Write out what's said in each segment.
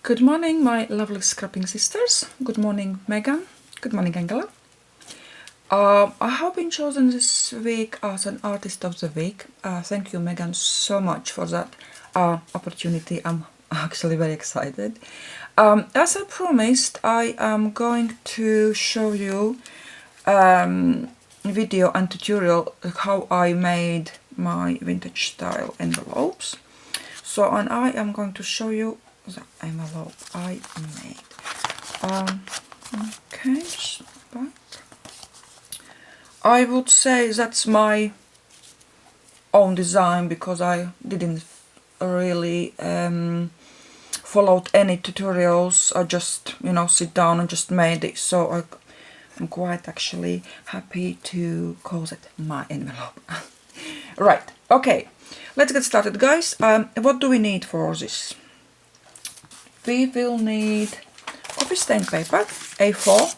Good morning, my lovely scrapping sisters. Good morning, Megan. Good morning, Angela. I have been chosen this week as an Artist of the Week. Thank you, Megan, so much for that opportunity. I'm actually very excited. As I promised, I am going to show you video and tutorial how I made my vintage style envelopes. So, and I am going to show you the envelope I made. Okay, just back. I would say that's my own design because I didn't really followed any tutorials. I just, sit down and just made it. So I'm quite actually happy to call it my envelope. Right, okay, let's get started, guys. What do we need for this? We will need coffee stained paper, A4.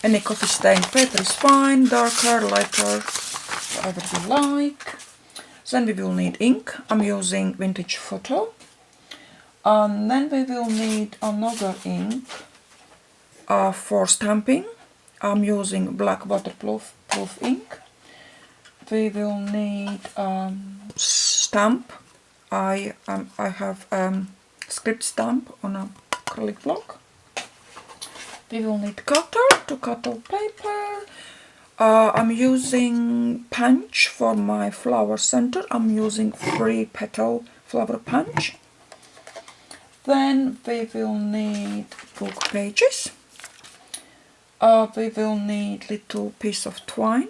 Any coffee stained paper is fine, darker, lighter, whatever you like. Then we will need ink. I'm using Vintage Photo. And then we will need another ink for stamping. I'm using black waterproof ink. We will need stamp. I have script stamp on a acrylic block. We will need cutter to cut out paper. I'm using punch for my flower center. I'm using 3 petal flower punch. Then we will need book pages. We will need little piece of twine.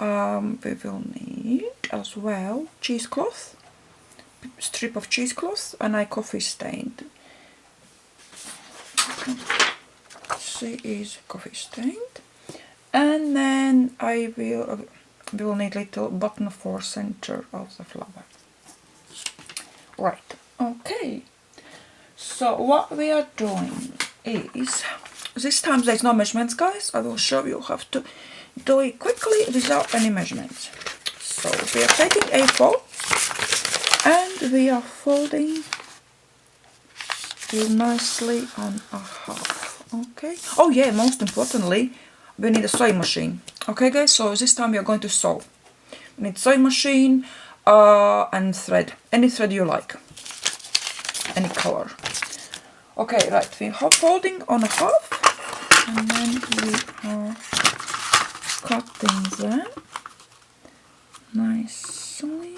We will need as well cheesecloth, strip of cheesecloth, and I coffee stained. She is coffee stained. And then I will need little button for center of the flower. Right, okay. So what we are doing is, this time there's no measurements, guys. I will show you how to do it quickly without any measurements. So we are taking A4 and we are folding it nicely on a half. Okay. Oh yeah, most importantly, we need a sewing machine. Okay, guys. So this time we are going to sew. We need sewing machine and thread. Any thread you like. Any color. Okay, right. We are folding on a half, and then we are cutting them nicely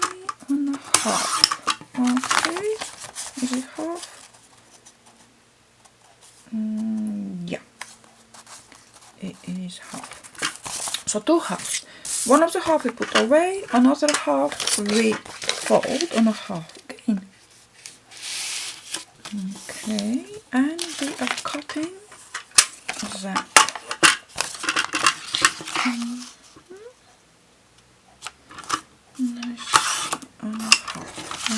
on a half. Okay. Is it half? Yeah, it is half. So 2 halves. One of the half we put away, another half we fold on a half again. Okay, and we are cutting that. Nice on a half.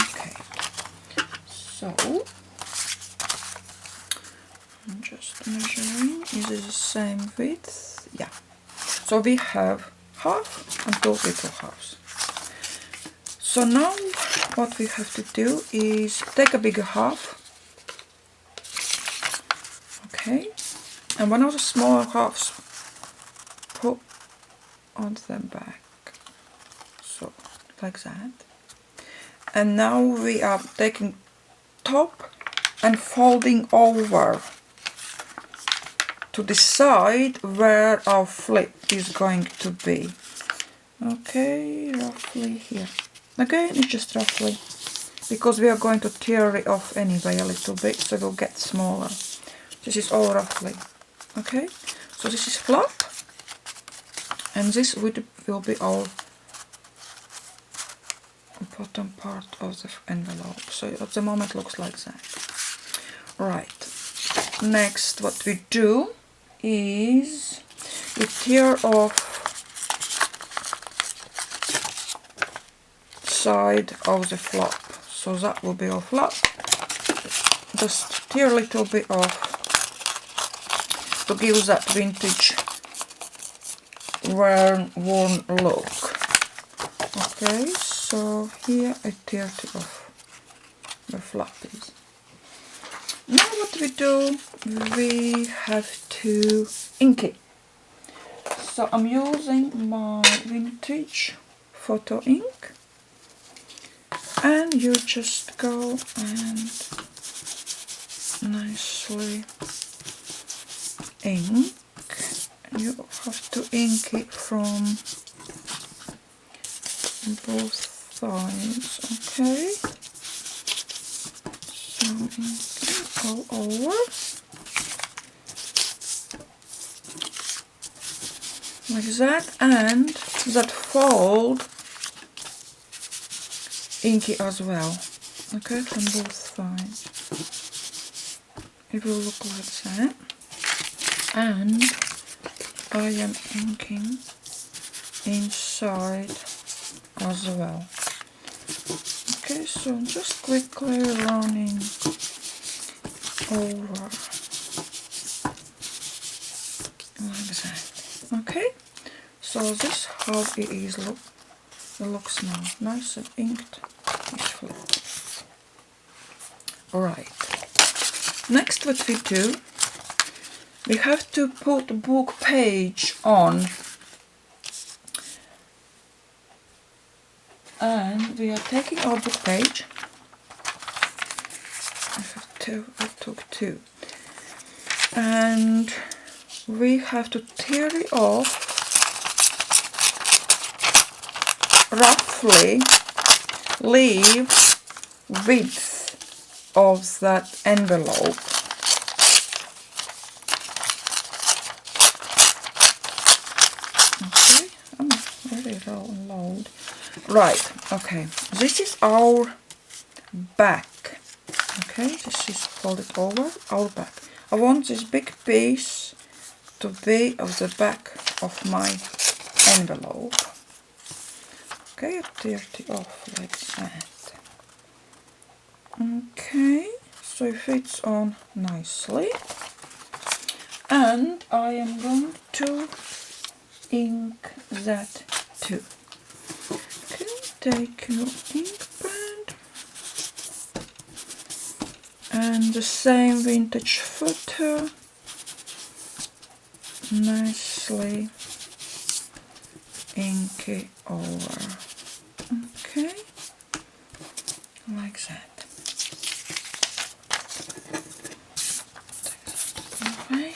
Okay, so I'm just measuring. Is it the same width? Yeah. So we have half and 2 little halves. So now what we have to do is take a bigger half. Okay. And one of the smaller halves put on the back. So like that. And now we are taking top and folding over to decide where our flip is going to be. Okay, roughly here. Again, it's just roughly, because we are going to tear it off anyway a little bit, so it will get smaller. This is all roughly. Okay, so this is flap, and this will be our bottom part of the envelope. So at the moment looks like that. Right. Next, what we do is we tear off side of the flap. So that will be our flap. Just tear a little bit off to give that vintage worn look. Okay, so here I teared it off the flappies. Now what we do, we have to ink it. So I'm using my vintage photo ink, and you just go and nicely ink. You have to ink it from both sides, okay? So ink it all over. Like that, and that fold ink it as well, okay, from both sides. It will look like that, and I am inking inside as well. Okay, so just quickly running over like that. Okay, so this is how it is look. It looks now nice and inked. Alright, next what we do, we have to put the book page on, and we are taking our book page. I took two, and we have to tear it off roughly, leave width of that envelope. Okay, I'm very loud. Right, okay, this is our back. Okay, this is folded over, our back. I want this big piece to be of the back of my envelope. Okay, I tear it off like that. Okay, so it fits on nicely. And I am going to ink that too. Okay, take your ink pad and the same vintage footer, nicely ink it over. Okay, like that. Okay.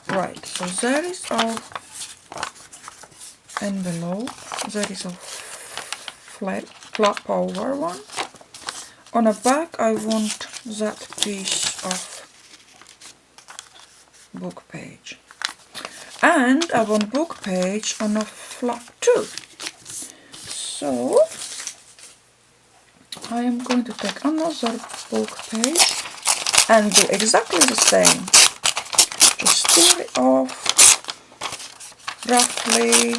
Right, so there is our envelope. There is a flap over one. On the back I want that piece of book page. And I want book page on a flap too. So I am going to take another book page and do exactly the same. Just tear it off roughly.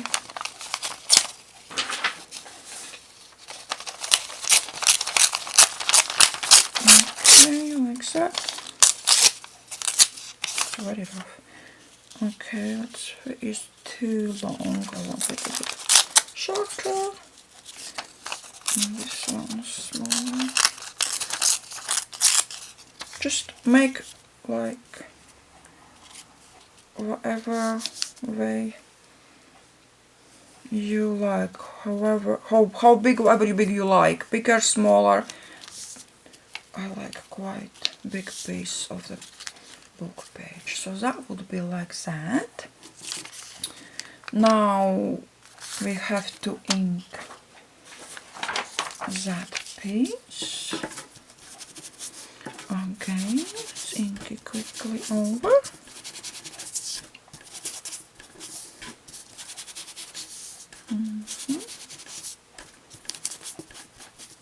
Okay, like that. Very rough. Okay, that is too long. I want it a bit shorter. And this one smaller. Just make like whatever way you like, however how big, whatever big you like, bigger, smaller. I like quite big piece of the book page, so that would be like that. Now we have to ink that piece. Okay, let's ink it quickly over.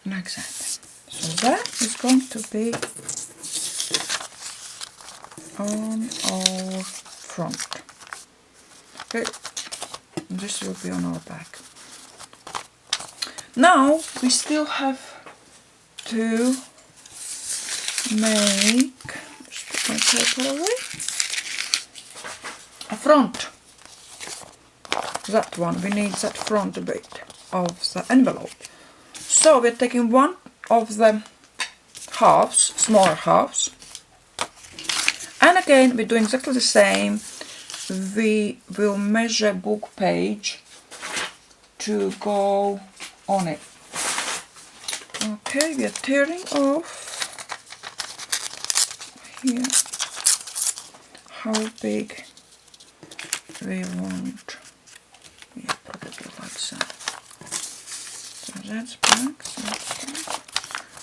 Like that. So that is going to be on our front. Okay, this will be on our back. Now we still have to make, just put my paper away, a front. That one, we need that front bit of the envelope. So we're taking one of the halves, smaller halves, And again, we're doing exactly the same. We will measure book page to go on it. Okay, we are tearing off here how big we want. Yeah, probably like that. So that's back.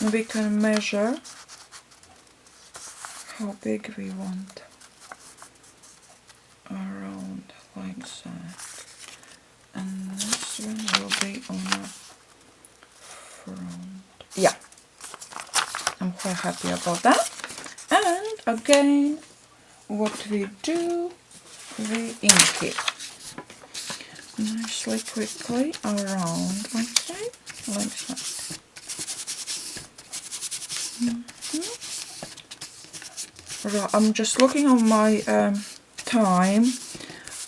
And we can measure how big we want. Around like that. And this one will be on the front. Yeah, I'm quite happy about that. And again, what we do, we ink it nicely, quickly around like that, like that. Right, I'm just looking on my time.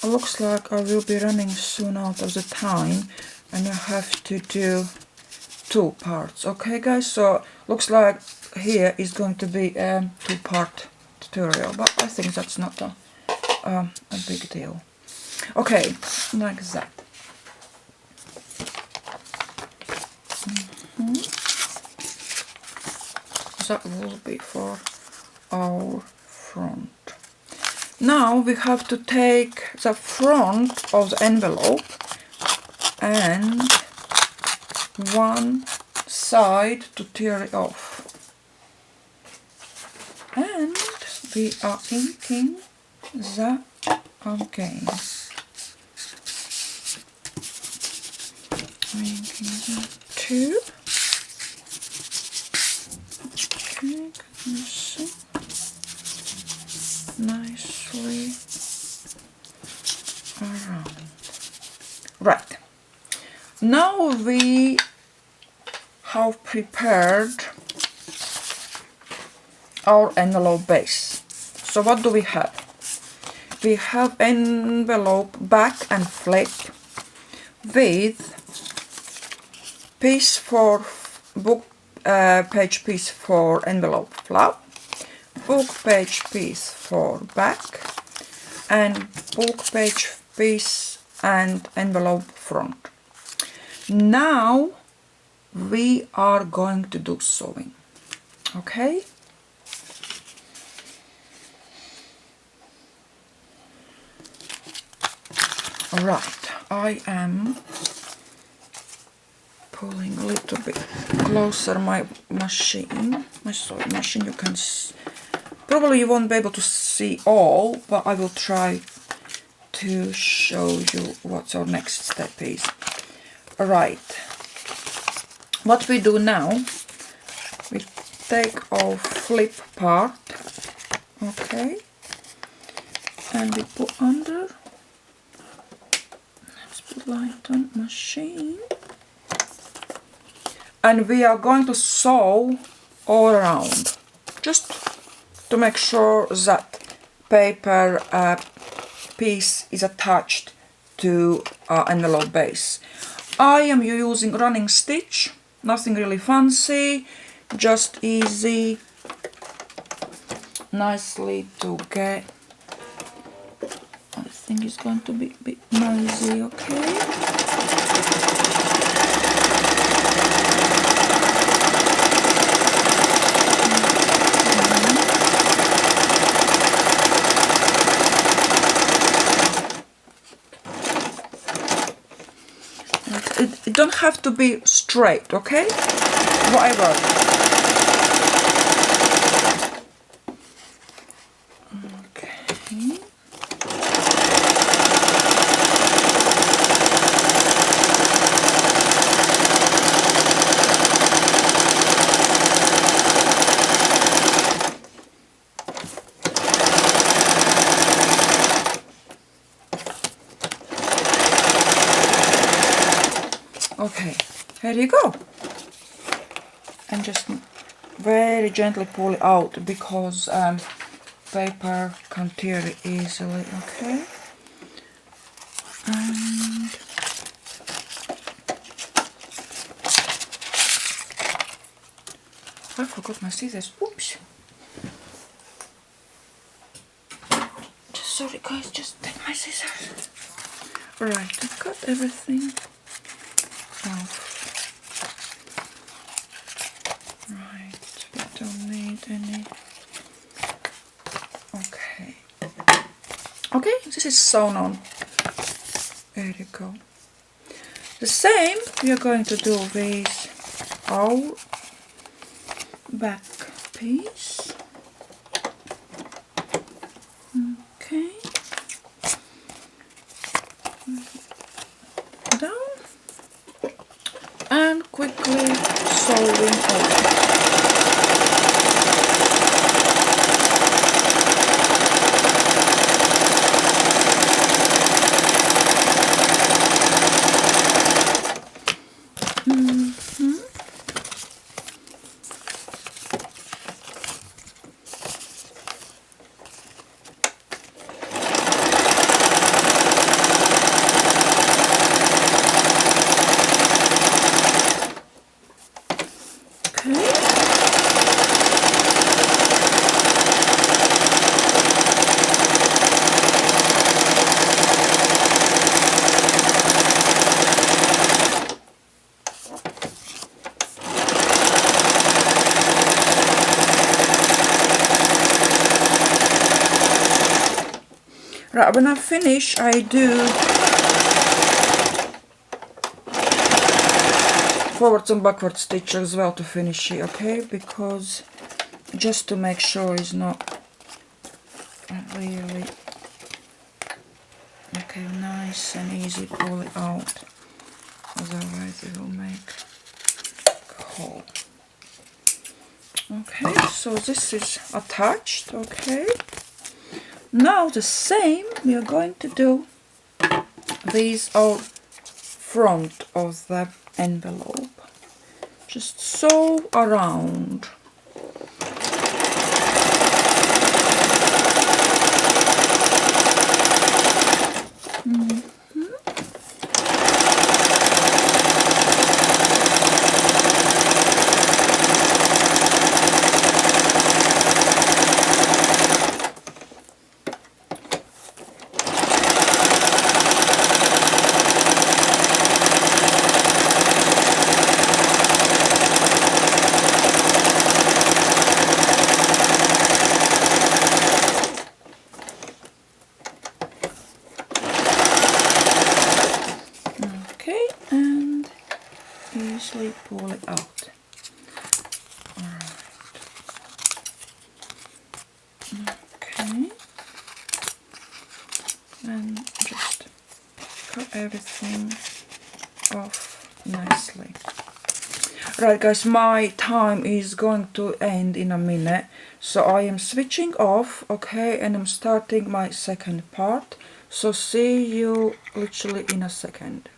It looks like I will be running soon out of the time, and I have to do 2 parts. Okay, guys, so looks like here is going to be a 2-part tutorial, but I think that's not a big deal. Okay, like that. That will be for our front. Now we have to take the front of the envelope and one side to tear it off. And we are inking that again. Inking that too. Okay, can you see? Nicely around. Right. Now we have prepared our envelope base. So what do we have? We have envelope back and flip with piece for book page piece for envelope flap, book page piece for back, and book page piece and envelope front. Now we are going to do sewing. Okay? Right, I am pulling a little bit closer my machine, my sewing machine. You can probably you won't be able to see all, but I will try to show you what our next step is. Right, what we do now, we take our flip part, okay, and we put under. Let's put light on machine. And we are going to sew all around, just to make sure that paper piece is attached to our envelope base. I am using running stitch, nothing really fancy, just easy, nicely to get. I think it's going to be a bit noisy, okay? It don't have to be straight, okay? Whatever. Okay. Okay, here you go. And just very gently pull it out because paper can tear it easily, okay? And I forgot my scissors, oops. sorry guys, just take my scissors. Right, I've got everything off. Right, we don't need any. Okay. Okay, this is sewn on. There you go. The same we are going to do with our back piece. Okay. Down. And quickly sewing over. Right, when I finish, I do forwards and backward stitch as well to finish it, okay? Because just to make sure it's not really okay, nice and easy, pull it out, otherwise it will make a hole. Okay, so this is attached, okay? Now the same we are going to do these are front of the envelope. Just sew around. Easily pull it out. Alright. Okay. And just cut everything off nicely. Right guys, my time is going to end in a minute, so I am switching off, okay, and I'm starting my second part. So see you literally in a second.